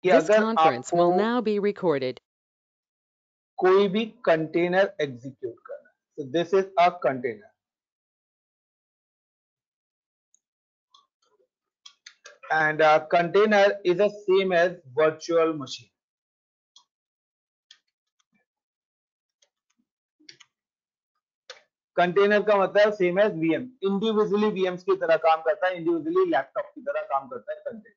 कि This अगर conference आपको will now be recorded. कोई भी कंटेनर एग्जीक्यूट करना है, so this is a container and a container is the same as virtual machine. Container का मतलब same as VM, individually VMs की तरह काम करता है, इंडिविजुअली लैपटॉप की तरह काम करता है कंटेनर।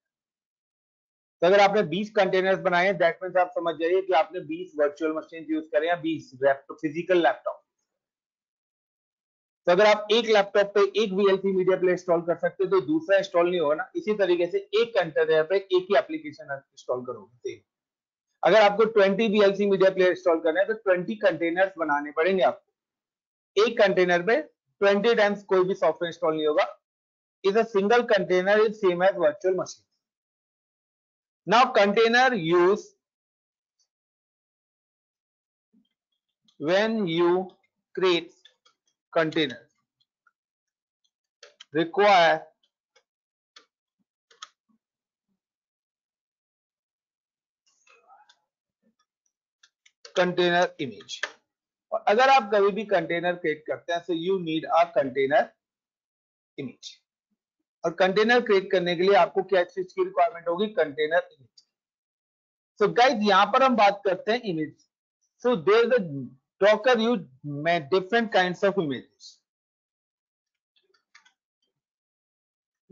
तो अगर आपने 20 कंटेनर्स बनाए हैं, दैट मींस आप समझ जाइए कि आपने 20 वर्चुअल मशीन यूज करें या 20 लैपटॉप, फिजिकल लैपटॉप। तो अगर आप एक लैपटॉप पे एक वीएलसी मीडिया प्लेयर इंस्टॉल कर सकते हो तो दूसरा इंस्टॉल नहीं होगा ना। इसी तरीके से एक कंटेनर पे एक ही एप्लीकेशन इंस्टॉल करोगे। अगर आपको 20 वीएलसी मीडिया प्लेयर इंस्टॉल करना है तो 20 कंटेनर्स बनाने पड़ेंगे आपको। एक कंटेनर पे 20 टाइम्स कोई भी सॉफ्टवेयर इंस्टॉल नहीं होगा। Is a single container is same as virtual machine. Now container use when you create containers require container image। और अगर आप कभी भी कंटेनर क्रिएट करते हैं तो you need a container image. और कंटेनर क्रिएट करने के लिए आपको क्या चीज की रिक्वायरमेंट होगी? Container image. सो गाइस यहां पर हम बात करते हैं image. So there is a Docker use different kinds of images.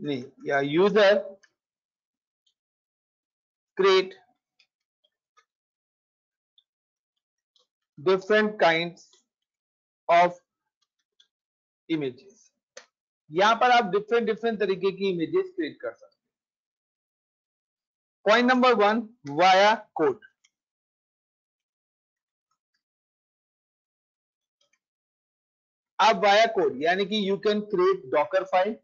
नहीं या user create different kinds of images। यहां पर आप डिफरेंट तरीके की इमेजेस क्रिएट कर सकते हैं। Point number 1 via code. आप वाया कोड यानी कि you can create Docker file,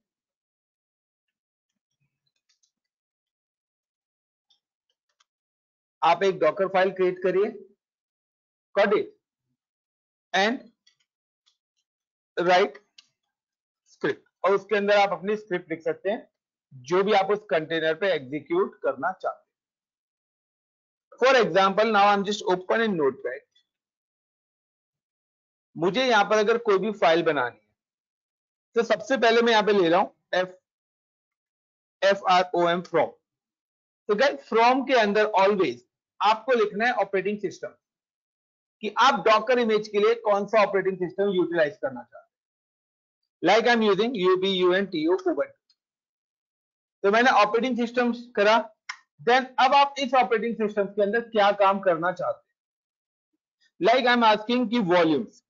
आप एक डॉकर फाइल क्रिएट करिए, got it, and right script, और उसके अंदर आप अपनी स्क्रिप्ट लिख सकते हैं जो भी आप उस कंटेनर पे एग्जीक्यूट करना चाहते हैं। For example now I am just open in notepad. मुझे यहां पर अगर कोई भी फाइल बनानी है तो सबसे पहले मैं यहां पे ले रहा हूं FROM फ्रॉम। तो गाइस फ्रॉम के अंदर ऑलवेज आपको लिखना है ऑपरेटिंग सिस्टम, कि आप डॉकर इमेज के लिए कौन सा ऑपरेटिंग सिस्टम यूटिलाइज करना चाहते हैं। Like I am using UBUNTU Ubuntu. तो मैंने ऑपरेटिंग सिस्टम करा, देन अब आप इस ऑपरेटिंग सिस्टम के अंदर क्या काम करना चाहते हैं। लाइक आई एम आस्किंग कि वॉल्यूम्स,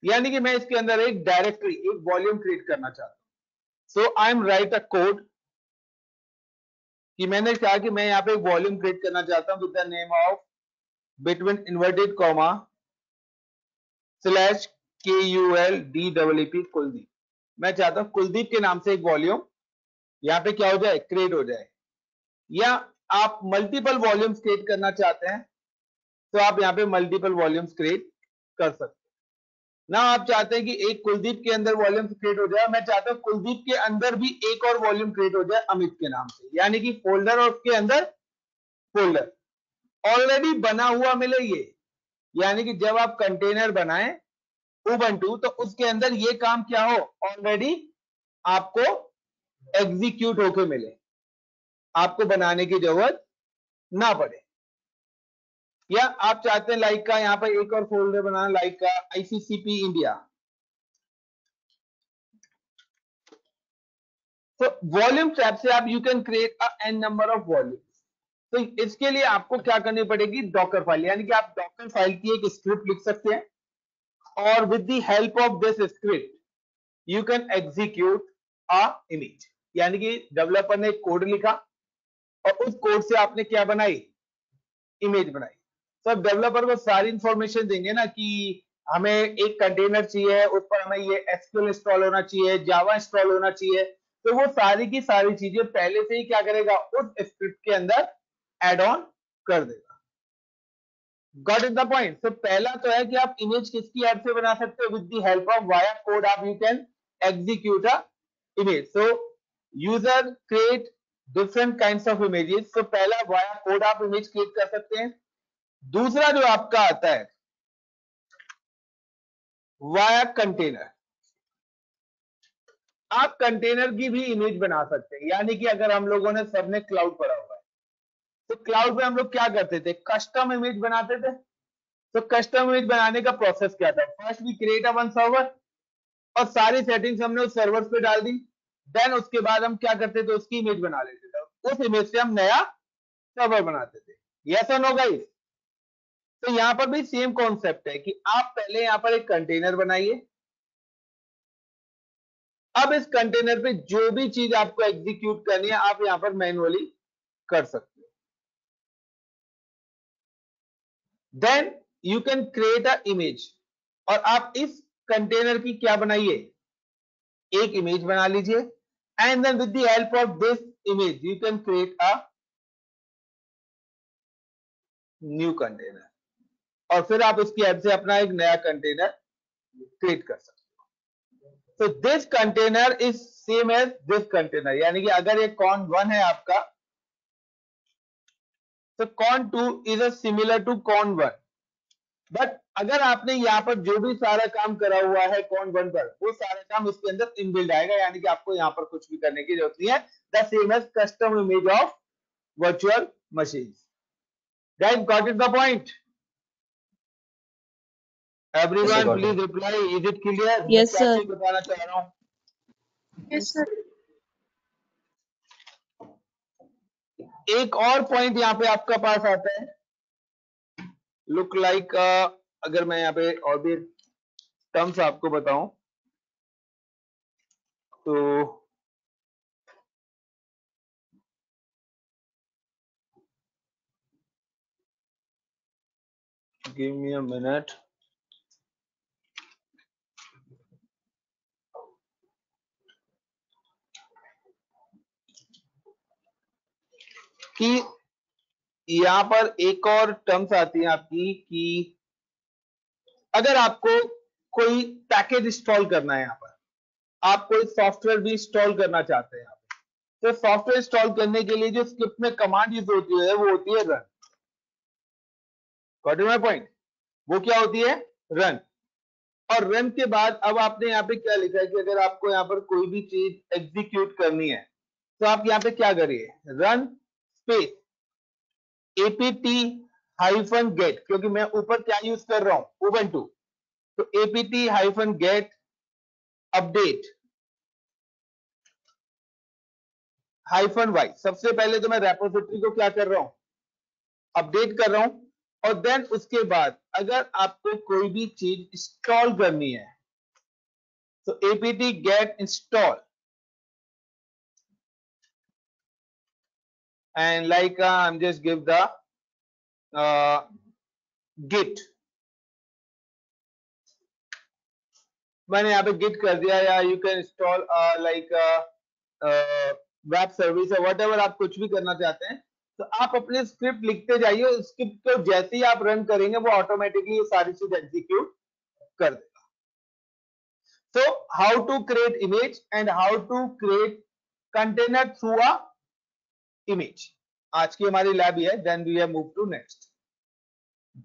यानी कि मैं इसके अंदर एक डायरेक्टरी, एक वॉल्यूम क्रिएट करना चाहता हूं। So I am write a code कि मैंने कहा कि मैं यहां पे एक वॉल्यूम क्रिएट करना चाहता हूं with the name of between inverted comma / KULDEEP Kuldeep. मैं चाहता हूं कुलदीप के नाम से एक वॉल्यूम यहां पे क्या हो जाए, क्रिएट हो जाए। या आप मल्टीपल वॉल्यूम्स क्रिएट करना चाहते हैं तो आप यहां पे मल्टीपल वॉल्यूम्स क्रिएट कर सकते हैं ना। आप चाहते हैं कि एक कुलदीप के अंदर वॉल्यूम क्रिएट हो जाए, मैं चाहता हूं कुलदीप के अंदर भी एक और वॉल्यूम क्रिएट हो जाए अमित के नाम से, यानी कि फोल्डर और उसके अंदर फोल्डर ऑलरेडी बना हुआ मिले ये। यानी कि जब आप कंटेनर बनाएं उबंटू तो उसके अंदर ये काम क्या हो, ऑलरेडी आपको एग्जीक्यूट होके मिले, आपको बनाने की जरूरत ना पड़े। या आप चाहते हैं लाइक का यहां पर एक और फोल्डर बनाना, लाइक का ICCP इंडिया। तो वॉल्यूम टैब से आप you can create a n number of volume. तो इसके लिए आपको क्या करनी पड़ेगी, डॉकर फाइल, यानी कि आप डॉकर फाइल की एक स्क्रिप्ट लिख सकते हैं और with the help of this script you can execute a image. यानी कि डेवलपर ने एक कोड लिखा और उस कोड से आपने क्या बनाई, इमेज बनाई। तो अब डेवलपर को सारी इंफॉर्मेशन देंगे ना कि हमें एक कंटेनर चाहिए, उस पर हमें ये SQL इंस्टॉल होना चाहिए, जावा इंस्टॉल होना चाहिए। तो वो सारी की सारी चीजें पहले से ही क्या करेगा, उस स्क्रिप्ट के अंदर एड ऑन कर देगा। Got it the point. तो पहला तो है कि आप इमेज किसकी हेल्प से बना सकते हो, with the help of via code आप you can execute a image. So user create different kinds of images. तो पहला वाया कोड आप इमेज क्रिएट कर सकते हैं। दूसरा जो आपका आता है वाया कंटेनर, आप कंटेनर की भी इमेज बना सकते हैं। यानी कि अगर हम लोगों ने सबने क्लाउड पढ़ा हुआ है, तो क्लाउड पे हम लोग क्या करते थे, कस्टम इमेज बनाते थे। तो कस्टम इमेज बनाने का प्रोसेस क्या था, first we create a one server और सारी सेटिंग्स हमने उस सर्वर पे डाल दी। देन उसके बाद हम क्या करते थे, उसकी इमेज बना लेते थे, उस इमेज से हम नया सर्वर बनाते थे। यस और नो गाइस? तो यहां पर भी सेम कॉन्सेप्ट है कि आप पहले यहां पर एक कंटेनर बनाइए। अब इस कंटेनर पे जो भी चीज आपको एग्जीक्यूट करनी है आप यहां पर मैन्युअली कर सकते हो। Then you can create a image, और आप इस कंटेनर की क्या बनाइए, एक इमेज बना लीजिए। And then with the help of this image you can create a new container, और फिर आप उसकी हेल्प से अपना एक नया कंटेनर क्रिएट कर सकते हो। तो this container is same as this container, यानी कि अगर ये कॉन 1 है आपका, तो con 2 is a similar to con 1। But अगर आपने यहाँ पर जो भी सारा काम करा हुआ है कॉन 1 पर, वो सारा काम इसके अंदर इनबिल्ड आएगा, यानी कि आपको यहाँ पर कुछ भी करने की जरूरत नहीं है। The same as custom image of virtual machine. Guys got it the point? Yes, I everyone got please it. Reply, is it clear? मैं Yes, क्या sir. चीज बताना चाह रहा हूँ? Yes, sir. एक और पॉइंट यहाँ पे आपका पास आता है, लुक लाइक अगर मैं यहाँ पे और भी टर्म्स आपको बताऊं तो गिव मी अ मिनट। कि यहाँ पर एक और टर्म्स आती है आपकी कि अगर आपको कोई पैकेज इंस्टॉल करना है, यहाँ पर आप कोई सॉफ्टवेयर भी इंस्टॉल करना चाहते हैं यहाँ पे, तो सॉफ्टवेयर इंस्टॉल करने के लिए जो स्क्रिप्ट में कमांड यूज होती है वो होती है run. Got it my point? वो क्या होती है, रन। और रन के बाद अब आपने यहाँ पे क्या लिखा है कि अगर आपको यहाँ पर कोई भी चीज एग्जीक्यूट करनी है, तो आप यहाँ पे क्या करिए, run space apt hyphen get, क्योंकि मैं ऊपर क्या यूज कर रहा हूं, उबंटू, तो apt hyphen get update hyphen Y. सबसे पहले तो मैं रेपोजिटरी को क्या कर रहा हूं, अपडेट कर रहा हूं। और देन उसके बाद अगर आपको कोई भी चीज इंस्टॉल करनी है, तो apt get install and like I'm just give the git, मैंने यहाँ पे गिट कर दिया, या you can install like web service या वट एवर आप कुछ भी करना चाहते हैं। तो आप अपने स्क्रिप्ट लिखते जाइए, स्क्रिप्ट को जैसे ही आप रन करेंगे वो ऑटोमेटिकली ये सारी चीज एग्जीक्यूट कर देगा। So how to create image and how to create container through a image, आज की हमारी लैब है। Then we have move to next.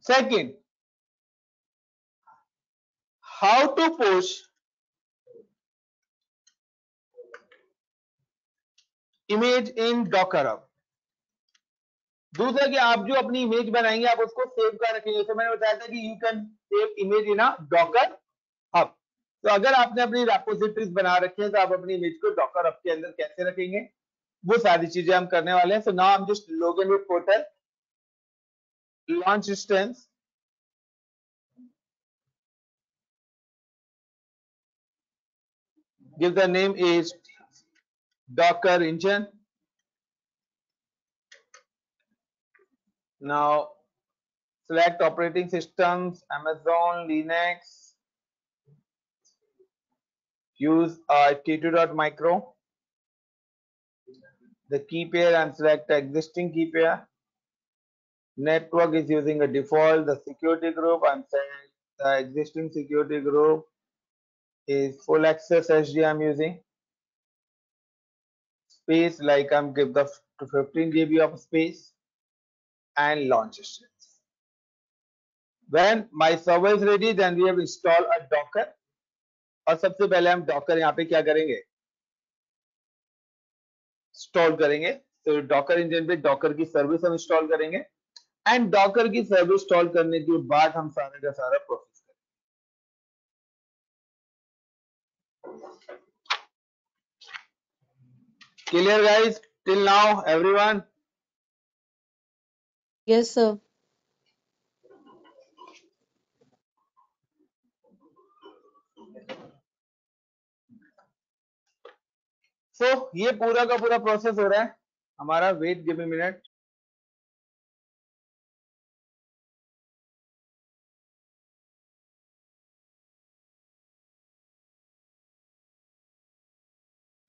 Second, how to push image in Docker hub. दूसरा कि आप जो अपनी इमेज बनाएंगे आप उसको सेव कर रखेंगे। तो मैंने बताया था कि you can save image in a Docker hub. तो अगर आपने अपनी रेपोजिटरीज बना रखी है, तो आप अपनी इमेज को डॉकर हब के अंदर कैसे रखेंगे, वो सारी चीजें हम करने वाले हैं। सो now I am just log in with portal, launch instance, give the name is docker engine. Now select operating systems, Amazon, Linux, use T2.micro. The key pair, I'm select existing key pair. Network is using a default. The security group, I'm saying the existing security group is full access HD I'm using. space, like I'm give the 15 GB of space and launch it. When my server is ready, then we have installed a Docker. और सबसे पहले हम Docker यहाँ पे क्या करेंगे, install करेंगे. तो Docker इंजन पे Docker की सर्विस हम इंस्टॉल करेंगे एंड Docker की सर्विस इंस्टॉल करने के बाद हम सारे का सारा प्रोसेस करेंगे. Clear guys till now everyone? Yes, sir. So ये पूरा का पूरा प्रोसेस हो रहा है हमारा. Wait give me minute.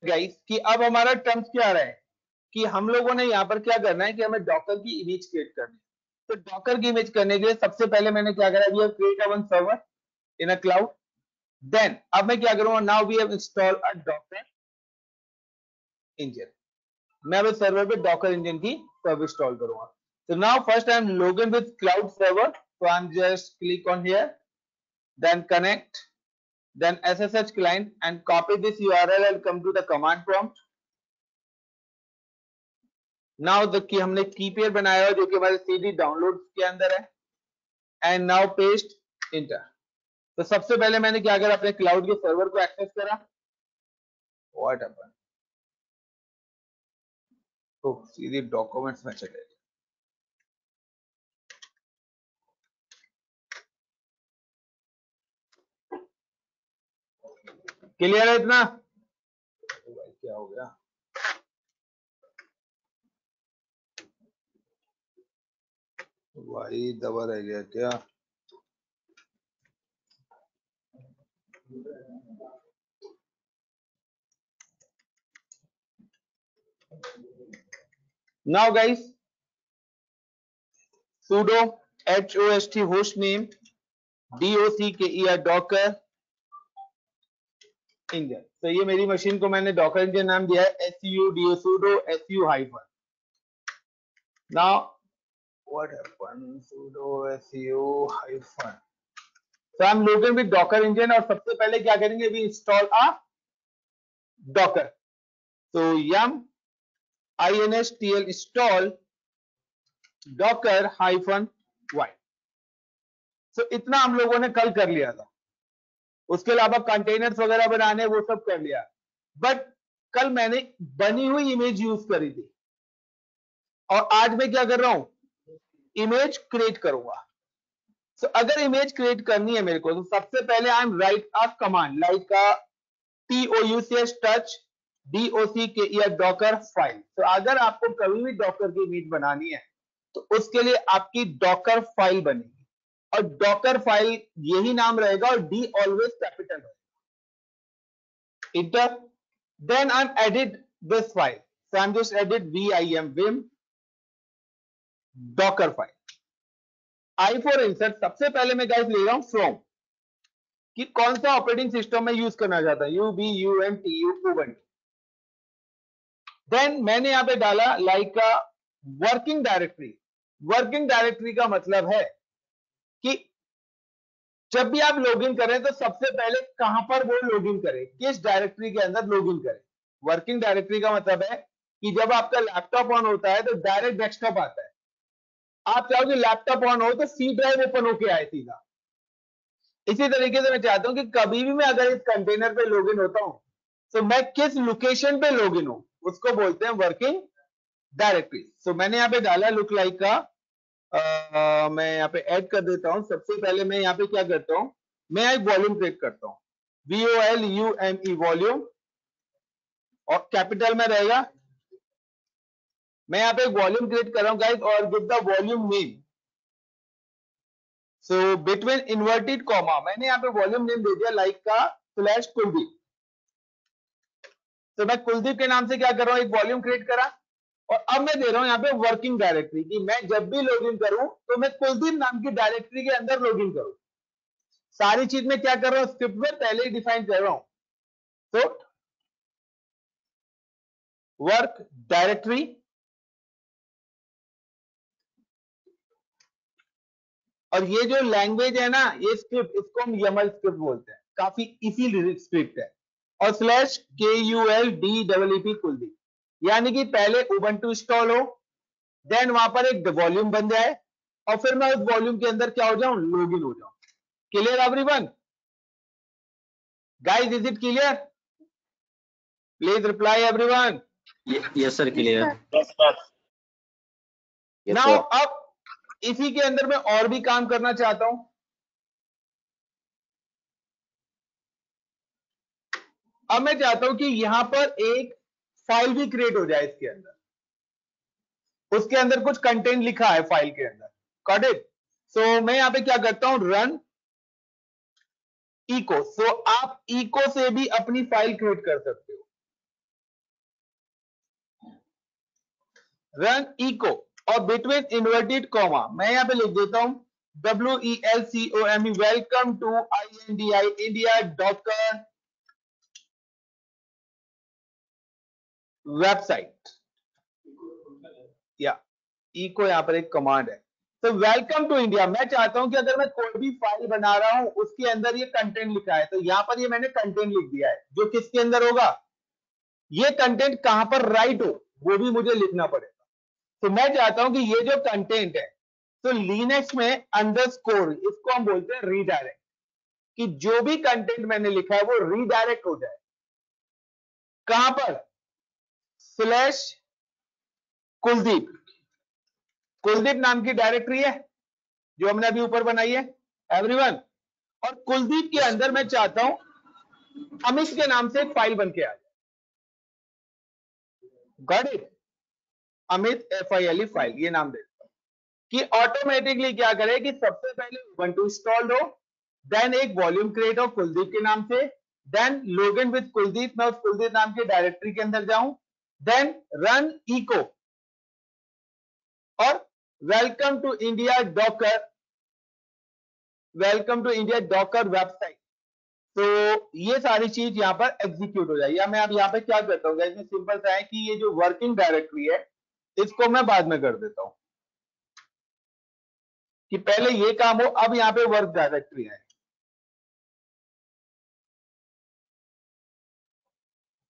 Guys कि अब हमारा टर्म्स क्या आ रहा है कि हम लोगों ने यहाँ पर क्या करना है कि हमें डॉकर की इमेज क्रिएट करनी है. तो डॉकर की इमेज करने के लिए सबसे पहले मैंने क्या करा, we have create one server in a cloud. देन अब मैं क्या करूंगा, now we have install a Docker engine. मैं अब सर्वर पे डॉकर इंजन की सर्विस इंस्टॉल करूंगा. So now first I am logged with cloud server. So I'm just click on here, then connect, then SSH client and copy this URL and come to the command prompt. Now the की हमने की pair बनाया है जो कि हमारे CD download के अंदर है. And now paste inter. तो सबसे पहले मैंने क्या करा, अपने क्लाउड के सर्वर को एक्सेस करा. व्हाट हैपेंड, तो सीधे डॉक्यूमेंट्स में चले. क्लियर है इतना? क्या हो गया, भाई दबा रह गया क्या? Now guys, sudo host host name docker docker engine. तो ये मेरी मशीन को मैंने डॉकर इंजन नाम दिया है sudo su hyphen. Now what happened, sudo su hyphen. So I'm logged with docker engine और सबसे पहले क्या करेंगे, we install a docker. So yum instll install docker hyphen y. So इतना हम लोगों ने कल कर लिया था. उसके अलावा कंटेनर्स वगैरह बनाने वो सब कर लिया. बट कल मैंने बनी हुई इमेज यूज करी थी और आज मैं क्या कर रहा हूं, इमेज क्रिएट करूंगा. सो अगर इमेज क्रिएट करनी है मेरे को, तो सबसे पहले आई am write a command like touch docker Docker file. तो अगर आपको कभी भी डॉकर की इमेज बनानी है तो उसके लिए आपकी डॉकर फाइल बनेगी और डॉकर फाइल यही नाम रहेगा और डी ऑलवेज कैपिटल रहेगा. Enter. Then I am edit this file. So I am just edit vim Docker file. I for insert. सबसे पहले मैं गाइस ले रहा हूं फ्रॉम कि कौन सा ऑपरेटिंग सिस्टम में यूज करना चाहता है, ubuntu. देन मैंने यहां पे डाला like working directory. Working directory का मतलब है कि जब भी आप लॉगिन करें तो सबसे पहले कहां पर वो लॉगिन करें, किस डायरेक्टरी के अंदर लॉगिन करें. वर्किंग डायरेक्टरी का मतलब है कि जब आपका लैपटॉप ऑन होता है तो डायरेक्ट डेस्कटॉप आता है. आप चाहोगे लैपटॉप ऑन हो तो सी ड्राइव ओपन होके आए सीधा. इसी तरीके से मैं चाहता हूं कि कभी भी मैं अगर इस कंटेनर पे लॉगिन होता हूं तो मैं किस लोकेशन पे लॉगिन हूं, उसको बोलते हैं वर्किंग डायरेक्टरी. सो मैंने यहाँ पे डाला लुक लाइक का. मैं यहाँ पे ऐड कर देता हूं. सबसे पहले मैं यहाँ पे क्या करता हूं, मैं एक वॉल्यूम क्रिएट करता हूं, VOLUME वॉल्यूम और कैपिटल में रहेगा. मैं यहाँ पे एक वॉल्यूम क्रिएट कर रहा हूं गाइस और give the volume name. So between inverted comma मैंने यहाँ पे वॉल्यूम नेम दे दिया लाइक का /कुलदीप. तो मैं कुलदीप के नाम से क्या कर रहा हूं, एक वॉल्यूम क्रिएट करा और अब मैं दे रहा हूं यहाँ पे वर्किंग डायरेक्टरी कि मैं जब भी लॉगिन करूं तो मैं कुलदीप नाम की डायरेक्टरी के अंदर लॉगिन करूं. सारी चीज में क्या कर रहा हूं, स्क्रिप्ट में पहले ही डिफाइन कर रहा हूं. तो वर्क डायरेक्टरी, और ये जो लैंग्वेज है ना, ये स्क्रिप्ट, इसको हम YAML स्क्रिप्ट बोलते हैं, काफी इजी स्क्रिप्ट है, और स्लैश KULDEEP कुलदीप, यानी कि पहले उबंटू इंस्टॉल हो, देन वहां पर एक वॉल्यूम बन जाए, और फिर मैं उस वॉल्यूम के अंदर क्या हो जाऊं, लॉगिन हो जाऊं। Clear everyone? Guys, is it clear? Please reply everyone. Yes sir, clear. Now अब इसी के अंदर मैं और भी काम करना चाहता हूं। अब मैं चाहता हूं कि यहां पर एक फाइल भी क्रिएट हो जाए इसके अंदर, उसके अंदर कुछ कंटेंट लिखा है फाइल के अंदर। Got it? सो मैं यहां पे क्या करता हूं, रन इको। सो आप इको से भी अपनी फाइल क्रिएट कर सकते हो। रन इको, और बिटवीन इन्वर्टेड कॉमा मैं यहां पे लिख देता हूं WELCOME, welcome to INDI India Docker website, या इको यहां पर एक कमांड है। तो वेलकम टू इंडिया, मैं चाहता हूं कि अगर मैं कोई भी फाइल बना रहा हूं उसके अंदर ये कंटेंट लिखा है, तो यहां पर ये मैंने कंटेंट लिख दिया है, जो किसके अंदर होगा, ये कंटेंट कहां पर राइट हो वो भी मुझे लिखना पड़ेगा। तो मैं चाहता हूं कि ये जो कंटेंट है, तो लिनक्स में अंडरस्कोर, इसको हम बोलते हैं रीडायरेक्ट, कि जो भी कंटेंट मैंने लिखा है वो रीडायरेक्ट हो जाए कहां पर, स्लैश कुलदीप। कुलदीप नाम की डायरेक्टरी है जो हमने अभी ऊपर बनाई है एवरीवन, और कुलदीप के अंदर मैं चाहता हूं अमित के नाम से एक फाइल बन के आ जाए। Got it? Amit FILE file, ये नाम देता हूं कि ऑटोमेटिकली क्या करे कि सबसे पहले उबंटू इंस्टॉल्ड हो, देन एक वॉल्यूम क्रिएट हो कुलदीप के नाम से, देन लॉगिन विद कुलदीप, मैं उस कुलदीप नाम के डायरेक्टरी के अंदर जाऊं, देन रन इको, और welcome to India Docker, welcome to India Docker website. तो ये सारी चीज यहां पर एग्जीक्यूट हो जाएगी। मैं अब यहां पे क्या करता हूँ, इसमें सिंपल सा है कि ये जो वर्किंग डायरेक्टरी है इसको मैं बाद में कर देता हूं, कि पहले ये काम हो, अब यहां पे वर्क डायरेक्टरी है,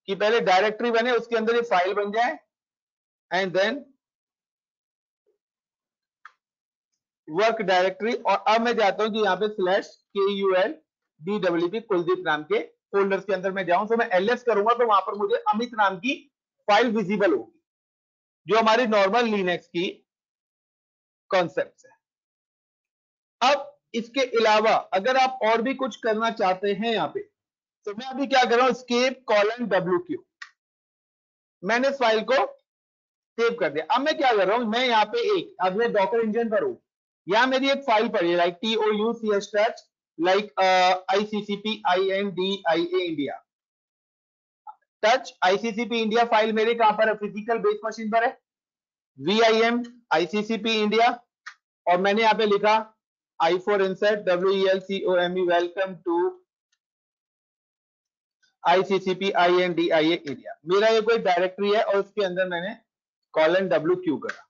कि पहले डायरेक्टरी बने, उसके अंदर ये फाइल बन जाए, एंड देन वर्क डायरेक्टरी। और अब मैं जाता हूं कि यहां पे स्लैश KULDEEP कुलदीप नाम के फोल्डर्स के अंदर मैं जाऊं, तो मैं LS करूंगा तो वहां पर मुझे अमित नाम की फाइल विजिबल होगी, जो हमारी नॉर्मल लिनक्स की कॉन्सेप्ट है। अब इसके अलावा अगर आप और भी कुछ करना चाहते हैं यहां पे, तो मैं अभी क्या कर रहा हूं, escape:WQ, मैंने इस फाइल को सेव कर दिया। अब मैं क्या कर रहा हूं, मैं यहाँ पे एक, अब मैं डॉकर इंजन पर हूं, यहां मेरी एक फाइल पड़ी है, like TOUCH, like ICCP-INDIA India touch. ICCP India file मेरे कहां पर है, फिजिकल बेस मशीन पर है, VIM ICCP इंडिया, और मैंने यहां पे लिखा I4 insert WELCOME, welcome to ICCP-INDIA India. मेरा ये कोई डायरेक्टरी है और उसके अंदर मैंने :WQ करा।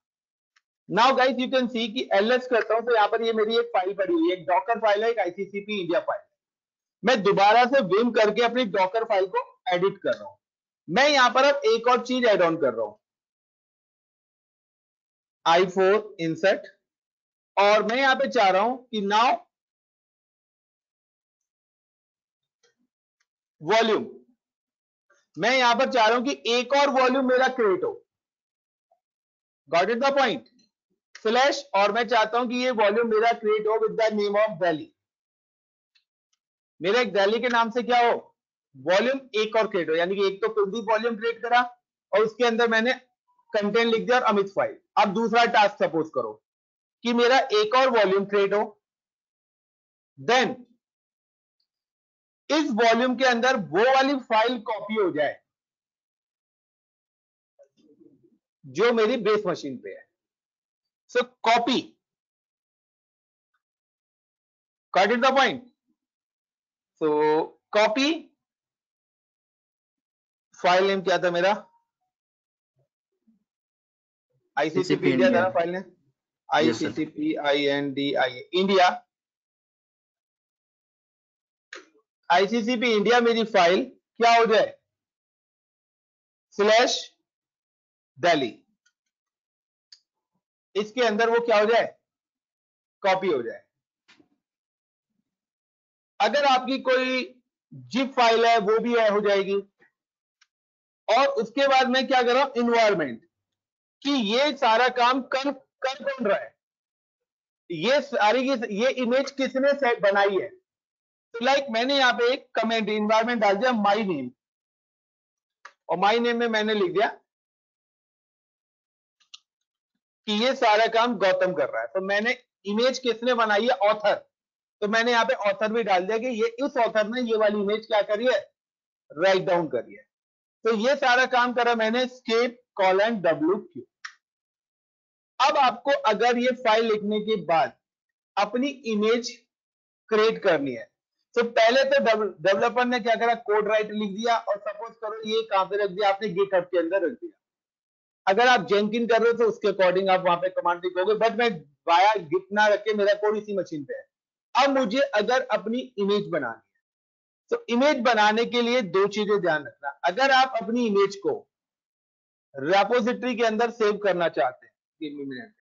Now guys you can see कि LS करता हूं तो यहां पर ये मेरी एक फाइल पड़ी हुई है, एक डॉकर फाइल है, एक ICCP इंडिया फाइल। मैं दोबारा से विम करके अपनी डॉकर फाइल को एडिट कर रहा हूं। मैं यहां पर अब एक और चीज ऐड ऑन कर रहा हूं, I4 इंसर्ट, और मैं यहां पे चाह रहा हूं कि नाउ वॉल्यूम, मैं यहां पर चाह रहा हूं कि एक और वॉल्यूम मेरा क्रिएट हो। Got it the point? Slash, और मैं चाहता हूं कि ये वॉल्यूम मेरा क्रिएट हो with the name of Delhi, मेरे एक दिल्ली के नाम से क्या हो, वॉल्यूम एक और क्रिएट हो, यानी कि एक तो कुलदीप वॉल्यूम क्रिएट करा और उसके अंदर मैंने कंटेंट लिख दिया और अमित फाइल। अब दूसरा टास्क सपोज करो कि मेरा एक और वॉल्यूम क्रिएट हो, देन इस वॉल्यूम के अंदर वो वाली फाइल कॉपी हो जाए जो मेरी बेस मशीन पे है। सो copy, got it the point? So copy, file name क्या था मेरा, ICCP इंडिया था ना फाइल ने, ICCP INDIA India, ICCP India मेरी फाइल क्या हो जाए, /Delhi, इसके अंदर वो क्या हो जाए, कॉपी हो जाए। अगर आपकी कोई जिप फाइल है वो भी हो जाएगी। और उसके बाद मैं क्या कर रहा हूं, इन्वायरमेंट, कि ये सारा काम कर कौन रहा है, ये सारी ये इमेज किसने सेट बनाई है। तो लाइक मैंने यहाँ पे एक कमेंट इन्वायरमेंट डाल दिया माई नेम, और माई नेम में मैंने लिख दिया कि ये सारा काम गौतम कर रहा है। तो मैंने इमेज किसने बनाई है, ऑथर, तो मैंने यहाँ पे ऑथर भी डाल दिया कि ये इस ऑथर ने ये वाली इमेज क्या करी है, राइट डाउन करी है। तो ये सारा काम करा मैंने escape :WQ। अब आपको अगर ये फाइल लिखने के बाद अपनी इमेज क्रिएट करनी है, तो पहले तो डेवलपर ने क्या करा, कोड राइटर लिख दिया, और सपोज करो ये कहां पे रख दिया आपने, गिटहब के अंदर रख दिया। अगर आप जेनकिन कर रहे हो तो उसके अकॉर्डिंग आप वहां पे कमांड लिखोगे, बट मैं वाया गिट ना रख के मेरा कोड इसी मशीन पे है। अब मुझे अगर अपनी इमेज बनानी है, तो इमेज बनाने के लिए दो चीजें ध्यान रखना। अगर आप अपनी इमेज को रेपोजिटरी के अंदर सेव करना चाहते हैं, गिव मी मिनट,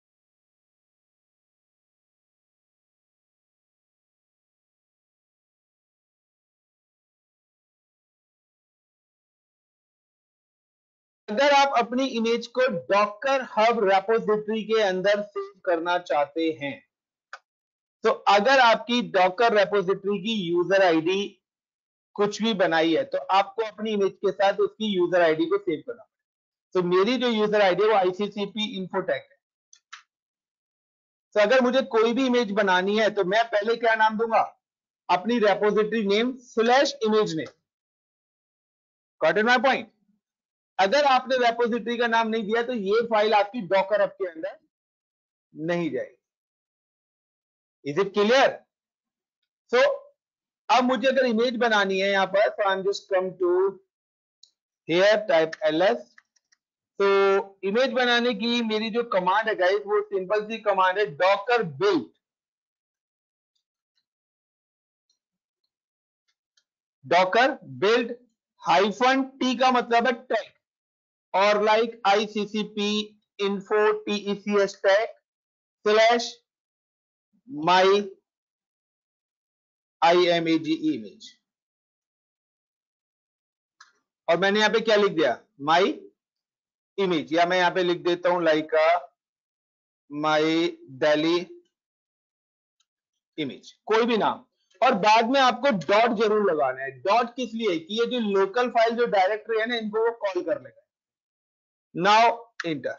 अगर आप अपनी इमेज को डॉकर हब रेपोजिटरी के अंदर सेव करना चाहते हैं, तो अगर आपकी डॉकर रेपोजिटरी की यूजर आईडी कुछ भी बनाई है, तो आपको अपनी इमेज के साथ उसकी यूजर आईडी को सेव करना। तो मेरी जो यूजर आईडी है वो ICCP Infotech है। तो अगर मुझे कोई भी इमेज बनानी है, तो मैं पहले क्या नाम दूंगा, अपनी repository name /image name। Got it my point. अगर आपने रेपोजिटरी का नाम नहीं दिया, तो ये फाइल आपकी डॉकर हब के अंदर नहीं जाएगी। Is it clear? सो अब मुझे अगर इमेज बनानी है यहां पर, तो I am just come to here, type ls। तो इमेज बनाने की मेरी जो कमांड है गाइस, वो सिंपल सी कमांड है, डॉकर बिल्ड, -t का मतलब है टैग, और like ICCP info TECS tag /my image image. और मैंने यहां पे क्या लिख दिया, माई इमेज, या मैं यहां पे लिख देता हूं लाइक माई दिल्ली इमेज, कोई भी नाम। और बाद में आपको डॉट जरूर लगाना है। डॉट किस लिए, कि ये जो लोकल फाइल जो डायरेक्टरी है ना, इनको वो कॉल कर लेगा। Now enter.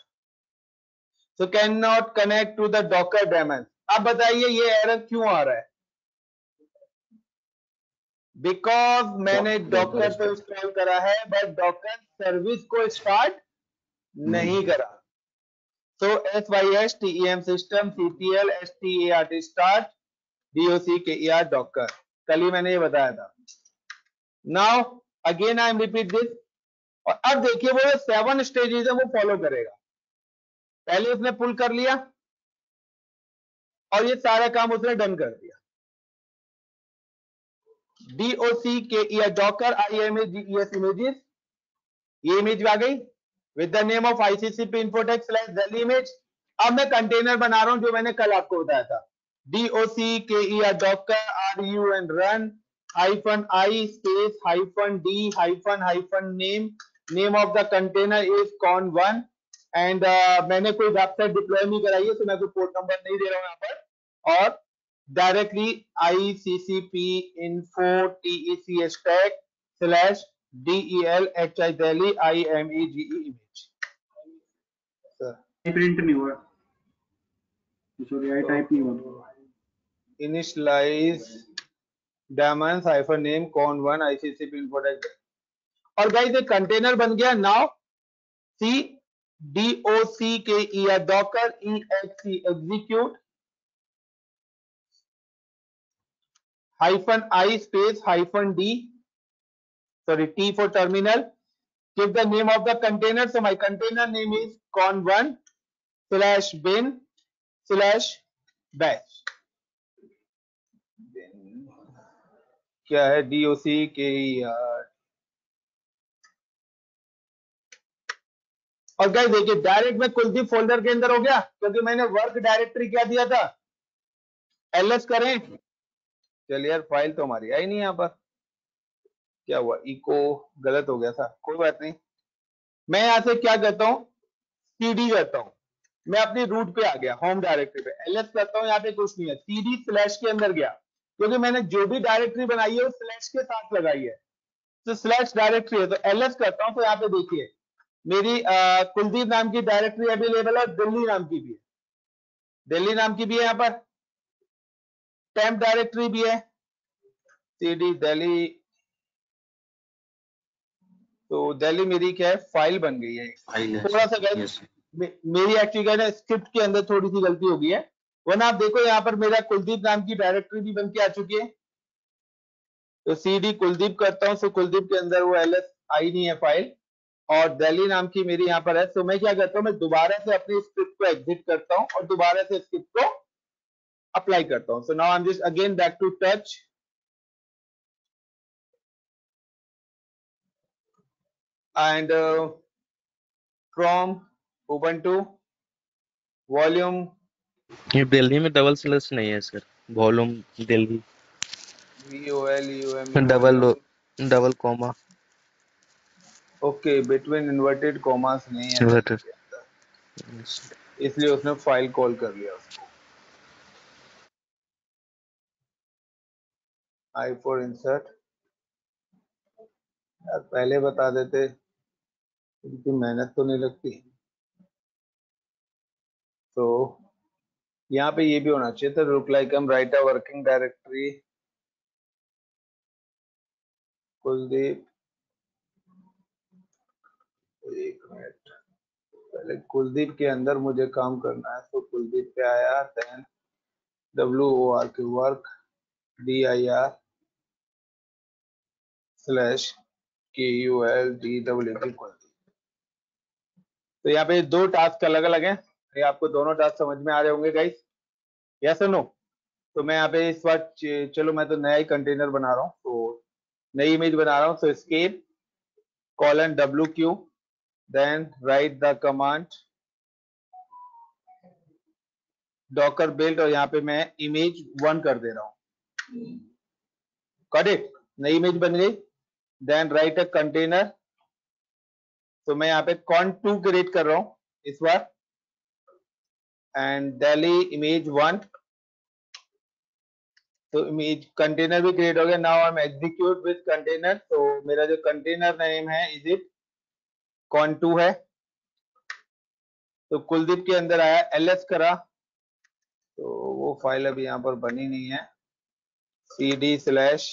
So can not connect to the Docker daemon. अब बताइए ये एरर क्यों आ रहा है, बिकॉज मैंने डॉकर पे इंस्टॉल करा है, बट डॉकर सर्विस को स्टार्ट नहीं करा। तो SYSTEM system CTL START start DOCKER Docker, कल ही मैंने ये बताया था। Now again I am repeat this. और अब देखिए वो 7 स्टेजेस है वो फॉलो करेगा। पहले उसने पुल कर लिया, और ये सारा काम उसने डन कर दिया। DOCKER डॉकर IMAGES इमेजेस, ये इमेज आ गई with the name of ICCP Infotech /Delhi image। अब मैं कंटेनर बना रहा हूं जो मैंने कल आपको बताया था, DOCKER docker RU and run -I space -D name of the container is con1 and मैंने कोई वेबसाइट डिप्लॉय नहीं कराई है, तो मैं कोई पोर्ट नंबर नहीं दे रहा हूं यहाँ पर। और directly ICCP info TECS tag /DELHI Delhi IMAGE image। Print नहीं हुआ, सॉरी आई टाइप नहीं हुआ। Initialize daemons -name con1 ICCP Infotech। और गाइस एक कंटेनर बन गया। Now see DOCKER docker exe execute -I space -D, sorry, T for terminal, give the name of the container, so my container name is con1 slash bin slash bash. क्या है DOC के और guys देखिए direct में Kuldeep folder के अंदर हो गया क्योंकि मैंने वर्क डायरेक्टरी क्या दिया था, ls करें। चलिए यार फाइल तो हमारी आई नहीं यहाँ पर, क्या हुआ, इको गलत हो गया था, कोई बात नहीं। मैं यहाँ से क्या करता हूँ, cd करता हूँ, मैं अपनी रूट पे आ गया, होम डायरेक्टरी पे ls करता हूँ, यहाँ पे कुछ नहीं है, cd स्लैश के अंदर गया क्योंकि मैंने जो भी डायरेक्टरी बनाई है वो स्लैश के साथ लगाई है, तो स्लैश डायरेक्टरी है, तो ls करता हूँ। तो यहाँ पे देखिए मेरी कुलदीप नाम की डायरेक्टरी अवेलेबल है, दिल्ली नाम की भी है, दिल्ली नाम की भी है, यहाँ पर टेम्प डायरेक्टरी भी है, cd दिल्ली। तो दिल्ली मेरी क्या है, फाइल बन गई है। फाइल है थोड़ा सा सर। गलत यस मेरी एक्चुअली क्या है ना, स्क्रिप्ट के अंदर थोड़ी सी गलती हो गई है, वरना आप देखो यहाँ पर मेरा कुलदीप नाम की डायरेक्टरी भी बन के आ चुकी है। तो cd कुलदीप करता हूँ, तो कुलदीप के अंदर वो ls आई नहीं है फाइल, और दिल्ली नाम की मेरी यहाँ पर है। तो मैं क्या करता हूँ, मैं दोबारा से अपनी स्क्रिप्ट को एग्जिट करता हूँ और दोबारा से स्क्रिप्ट को अप्लाई करता हूँ। So now I am just again back to touch and from Ubuntu volume ये दिल्ली में डबल स्लैश नहीं है sir, volume Delhi VOLUME double volume, double comma okay between inverted commas नहीं है दिल्ली के अंदर, इसलिए उसने फाइल कॉल कर लिया उसको। आई फॉर इंसर्ट, यार पहले बता देते, इनकी मेहनत तो नहीं लगती। तो यहाँ पे ये भी होना चाहिए था, लुक लाइक हम right a working directory Kuldeep. एक मिनट, पहले कुलदीप के अंदर मुझे काम करना है, तो कुलदीप पे आया, then WORK work DIR slash KULDWP Kuldeep. तो यहाँ पे दो टास्क अलग अलग हैं, ये आपको दोनों टास्क समझ में आ रहे होंगे गाइस, यस और नो। तो मैं यहाँ पे इस बार चलो मैं तो नया ही कंटेनर बना रहा हूँ, तो नई इमेज बना रहा हूँ। तो escape colon WQ, then write the command docker build, और यहाँ पे मैं इमेज 1 कर दे रहा हूँ। Got it? नई इमेज बन गई। Then write a container, तो मैं यहाँ पे con2 क्रिएट कर रहा हूँ इस बार, एंड दिल्ली इमेज 1, तो इमेज कंटेनर भी क्रिएट हो गया। Now I M execute with container, तो मेरा जो कंटेनर नेम है इज इट con2 है। तो कुलदीप के अंदर आया, ls करा, तो वो फाइल अभी यहाँ पर बनी नहीं है, cd स्लैश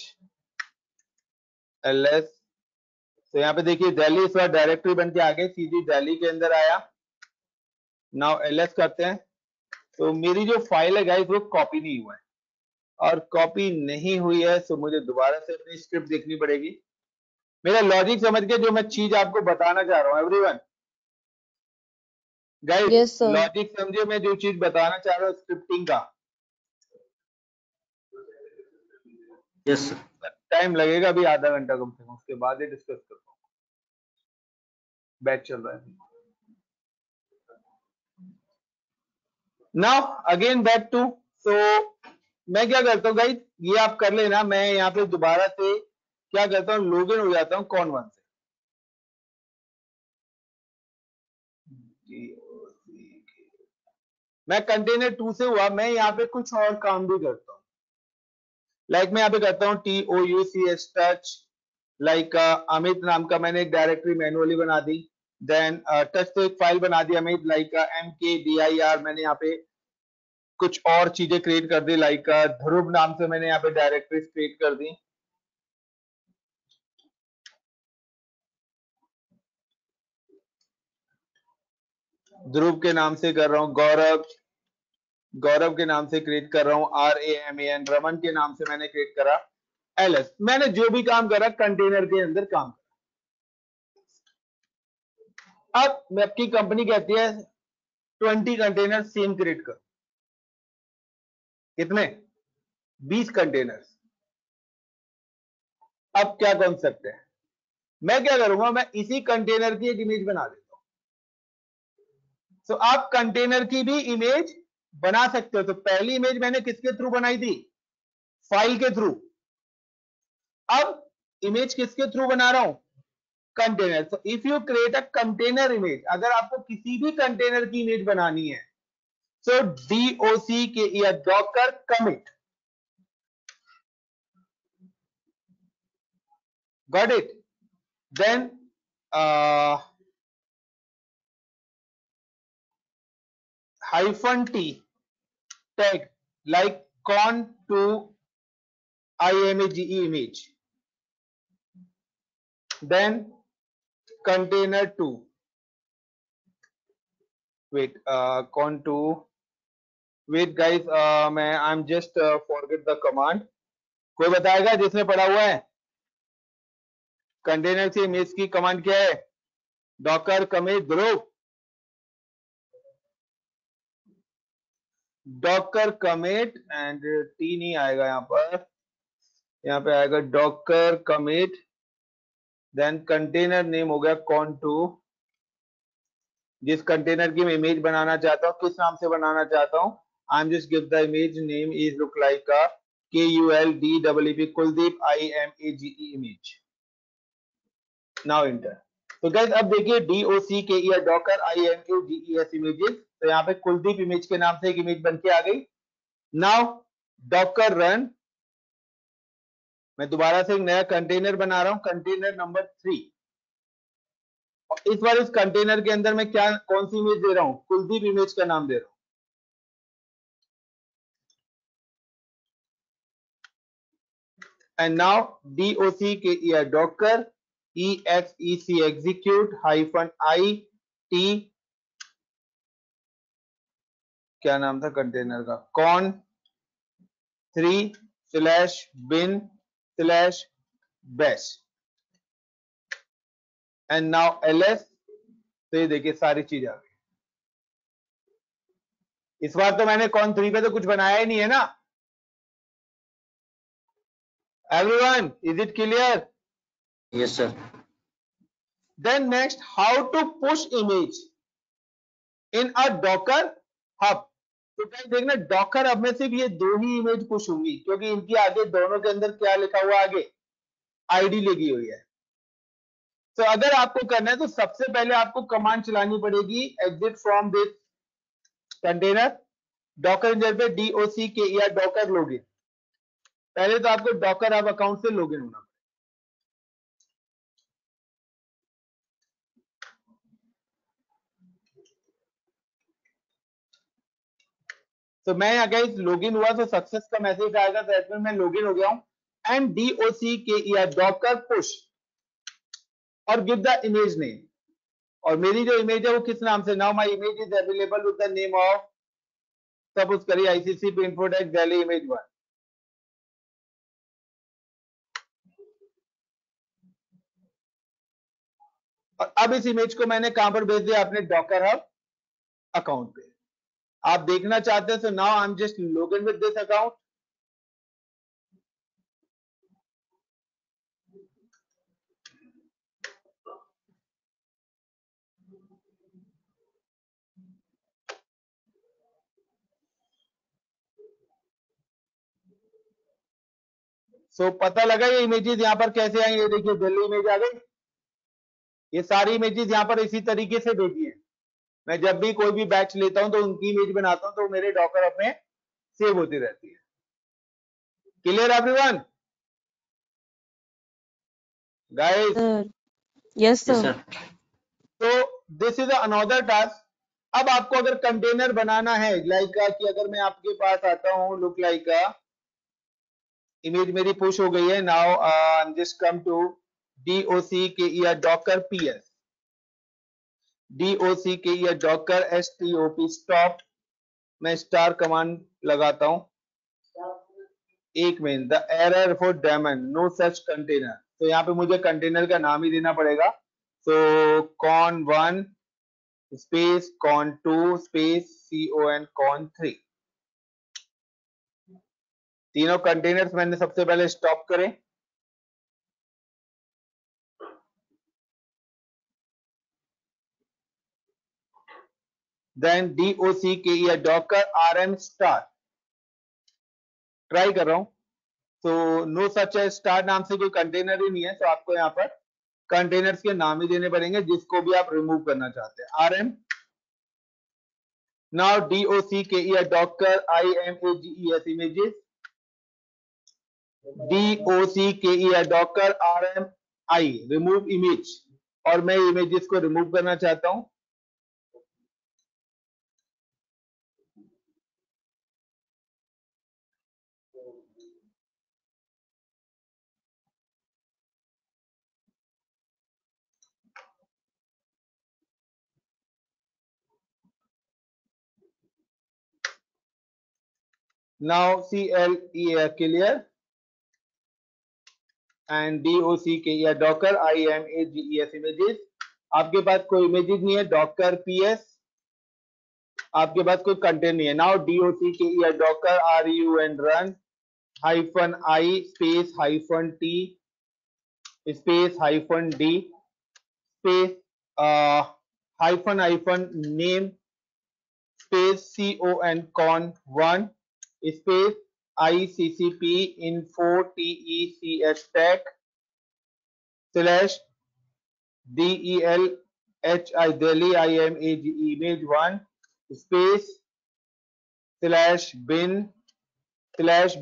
ls। तो यहाँ पे देखिए दिल्ली इस बार डायरेक्टरी बन के आ गई, cd दिल्ली के अंदर आया। नाउ ls करते हैं, तो मेरी जो फाइल है गाइस वो कॉपी नहीं हुआ है, और कॉपी नहीं हुई है तो मुझे दोबारा से अपनी स्क्रिप्ट देखनी पड़ेगी। मेरा लॉजिक समझ के जो मैं चीज आपको बताना चाह रहा हूँ everyone, guys Yes, sir. Logic समझे, मैं जो चीज बताना चाह रहा हूँ स्क्रिप्टिंग का, यस सर। टाइम लगेगा अभी आधा घंटा कम से कम, उसके बाद ही डिस्कस करता हूँ, बैच चल रहा है। नाउ अगेन बैक टू, सो मैं क्या करता हूँ गाइस, ये आप कर लेना, मैं यहाँ पे दोबारा से क्या करता हूँ, लॉग इन हो जाता हूँ con1 से। मैं कंटेनर 2 से हुआ, मैं यहाँ पे कुछ और काम भी करता हूँ, लाइक मैं यहाँ पे करता हूँ TOUCH टच, लाइक अमित नाम का मैंने एक डायरेक्टरी मैनुअली बना दी, देन टच तो एक फाइल बना दी अमित, लाइक MKDIR, मैंने यहाँ पे कुछ और चीजें क्रिएट कर दी, लाइक ध्रुव नाम से मैंने यहाँ पे डायरेक्टरी क्रिएट कर दी। ध्रुव के नाम से कर रहा हूँ, गौरव के नाम से क्रिएट कर रहा हूँ, RAMAN, रमन के नाम से मैंने क्रिएट करा LS। मैंने जो भी काम करा कंटेनर के अंदर काम करा। अब मैं आपकी कंपनी कहती है 20 कंटेनर सेम क्रिएट करूं। कितने? 20 कंटेनर्स। अब क्या कॉन्सेप्ट है, मैं क्या करूंगा, मैं इसी कंटेनर की एक इमेज बना देता हूं। तो आप कंटेनर की भी इमेज बना सकते हो। तो पहली इमेज मैंने किसके थ्रू बनाई थी? फाइल के थ्रू। अब इमेज किसके थ्रू बना रहा हूं? कंटेनर। तो if you create a container image, अगर आपको किसी भी कंटेनर की इमेज बनानी है, so doc docker commit, got it? Then -t tag like con to image image, then container 2, wait, con to, wait guys, I'm just forget the command. कोई बताएगा जिसने पढ़ा हुआ है? कंटेनर से इमेज की कमांड क्या है? Docker commit group, Docker commit and T नहीं आएगा यहां पर, यहां पे आएगा Docker commit, then container name हो गया कॉन टू। जिस कंटेनर की मैं इमेज बनाना चाहता हूं, किस नाम से बनाना चाहता हूं, आई am just give the image name is look like KULDEEP Kuldeep IMAGE image. Now enter. तो गाइस अब देखिए DOCKE या डॉकर IMAGES इमेजेस, तो यहाँ पे कुलदीप इमेज के नाम से एक इमेज बन के आ गई। नाउ डॉकर रन, मैं दोबारा से एक नया कंटेनर बना रहा हूं, कंटेनर नंबर 3। इस बार इस कंटेनर के अंदर मैं क्या, कौन सी इमेज दे रहा हूं? कुलदीप इमेज का नाम दे रहा हूं। And now DOCKE Docker EXEC execute -IT, क्या नाम था कंटेनर का? con 3/bin/bash and now ls। तो ये देखिए सारी चीज आ गई। इस बार तो मैंने con 3 पे तो कुछ बनाया ही नहीं है ना। Everyone, is it clear? Yes, sir. Then next, how to push image in a Docker hub। तो गाइस देखना, डॉकर हब में सिर्फ ये 2 ही इमेज पुश होंगी, क्योंकि इनकी आगे दोनों के अंदर क्या लिखा हुआ, आगे आईडी लगी हुई है। तो अगर आपको करना है तो सबसे पहले आपको कमांड चलानी पड़ेगी, exit from this container, Docker engine पे DOCKE या डॉकर लॉगिन। पहले तो आपको डॉकर हब अकाउंट से लॉगिन होना। तो मैं अगर लॉगिन हुआ तो सक्सेस का मैसेज आएगा, तो इसमें मैं लॉगिन हो गया हूं। एंड DOCKE या डॉकर पुश और गिव द इमेज नेम। और मेरी जो इमेज है वो किस नाम से? Now my image is available with the name of, suppose करिए ICC Infotex Delhi इमेज 1। और अब इस इमेज को मैंने कहां पर भेज दिया? अपने डॉकर हब अकाउंट पे। आप देखना चाहते हैं तो now I am just login with this account. So पता लगा ये इमेजेस यहां पर कैसे आई? ये देखिए दिल्ली इमेज आ गई। ये सारी इमेजेस यहां पर इसी तरीके से भेजी है। मैं जब भी कोई भी बैच लेता हूं तो उनकी इमेज बनाता हूं, तो मेरे डॉकर हब में सेव होती रहती है। Clear everyone? Guys, Sir. Yes, Yes, sir. sir. तो दिस इज अनदर टास्क। अब आपको अगर कंटेनर बनाना है, लाइक कि अगर मैं आपके पास आता हूं, लुक लाइक इमेज मेरी पुश हो गई है। Now I am just come to DOCKE Docker PS, DOCKE Docker STOP stop. मैं स्टार कमांड लगाता हूं। एक minute, the error for daemon no such container. तो यहाँ पे मुझे कंटेनर का नाम ही देना पड़ेगा। तो con1 space con2 space con3। तीनों कंटेनर्स मैंने सबसे पहले स्टॉप करें। Then docker docker rm star try कर रहा हूं, तो नो सच है स्टार नाम से कोई कंटेनर ही नहीं है, तो आपको यहाँ पर कंटेनर्स के नाम ही देने पड़ेंगे जिसको भी आप रिमूव करना चाहते हैं। rm now docker docker images images docker docker rm I remove image, और मैं इमेजेस को रिमूव करना चाहता हूं। Now clear clear and docker docker images images। आपके पास कोई इमेजेस नहीं है, docker ps आपके पास कोई कंटेंट नहीं है। Now docker docker run -i space -t space -d space -name space con1 space iccp info tech tech /del hi Delhi image1 space /bin /bash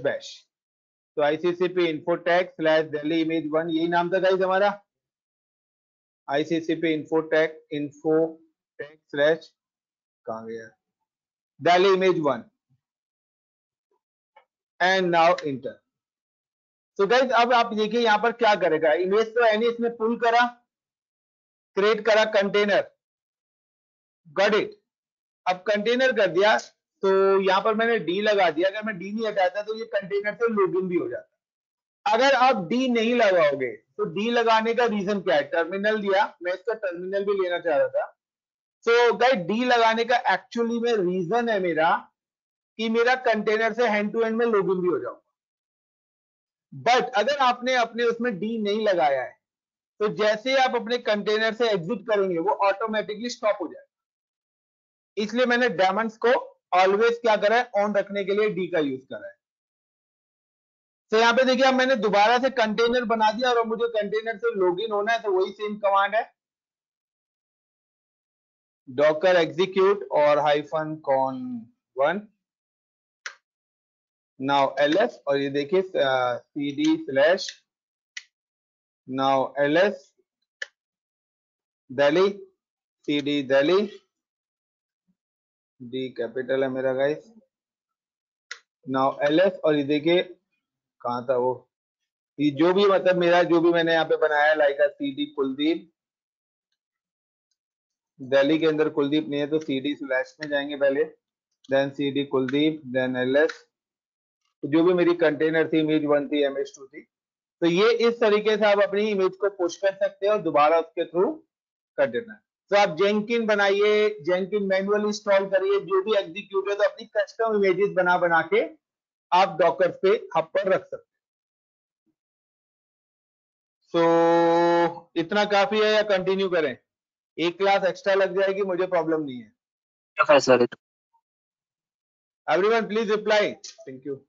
bash। तो ICCP infotech /Delhi image1 यही नाम था guys हमारा, ICCP infotech कहाँ गया Delhi image1 and now inter. तो guys अब आप देखिए यहाँ पर क्या करेगा, इमेज तो एनी इसमें पुल करा, क्रिएट करा कंटेनर, गॉट इट। अब कंटेनर कर दिया तो यहाँ पर मैंने डी लगा दिया, अगर मैं डी नहीं हटाता तो ये कंटेनर से लॉगिन भी हो जाता। अगर आप डी नहीं लगाओगे तो डी लगाने का रीजन क्या है, टर्मिनल दिया, मैं इसका टर्मिनल भी लेना चाह रहा था। तो गाइस डी लगाने का एक्चुअली में रीजन है मेरा कि मेरा कंटेनर से हैंड टू हैंड में लॉगिन भी हो जाऊंगा। बट अगर आपने अपने उसमें डी नहीं लगाया है तो जैसे आप अपने कंटेनर से एग्जिट करेंगे वो ऑटोमेटिकली स्टॉप हो जाएगा। इसलिए मैंने डायमंड्स को ऑलवेज क्या करा है, ऑन रखने के लिए डी का यूज करा है। तो यहाँ पे देखिए अब मैंने दोबारा से कंटेनर बना दिया और मुझे कंटेनर से लॉगिन होना है, तो वही सेम कमांड है docker execute और -con1 नाउ ls, और ये देखिए cd now ls Delhi cd Delhi D capital है मेरा गाइस, नाउ ls, और ये देखिए कहाँ था वो, ये जो भी मतलब मेरा जो भी मैंने यहाँ पे बनाया लाइक cd कुलदीप, दिल्ली के अंदर कुलदीप नहीं है तो cd स्लैश में जाएंगे पहले, then cd Kuldeep, then ls, जो भी मेरी कंटेनर थी image1 थी ms2 थी। तो ये इस तरीके से आप अपनी इमेज को पुश कर सकते हो और दोबारा उसके थ्रू कर देना। तो आप जेंकिन बनाइए, जेंकिन मैनुअली इंस्टॉल करिए, जो भी एग्जीक्यूट है तो अपनी कस्टम इमेजेस बना के आप डॉकर पे हब पर रख सकते हैं। तो इतना काफी है या कंटिन्यू करें? एक क्लास एक्स्ट्रा लग जाएगी, मुझे प्रॉब्लम नहीं है। Sir everyone please reply, thank you.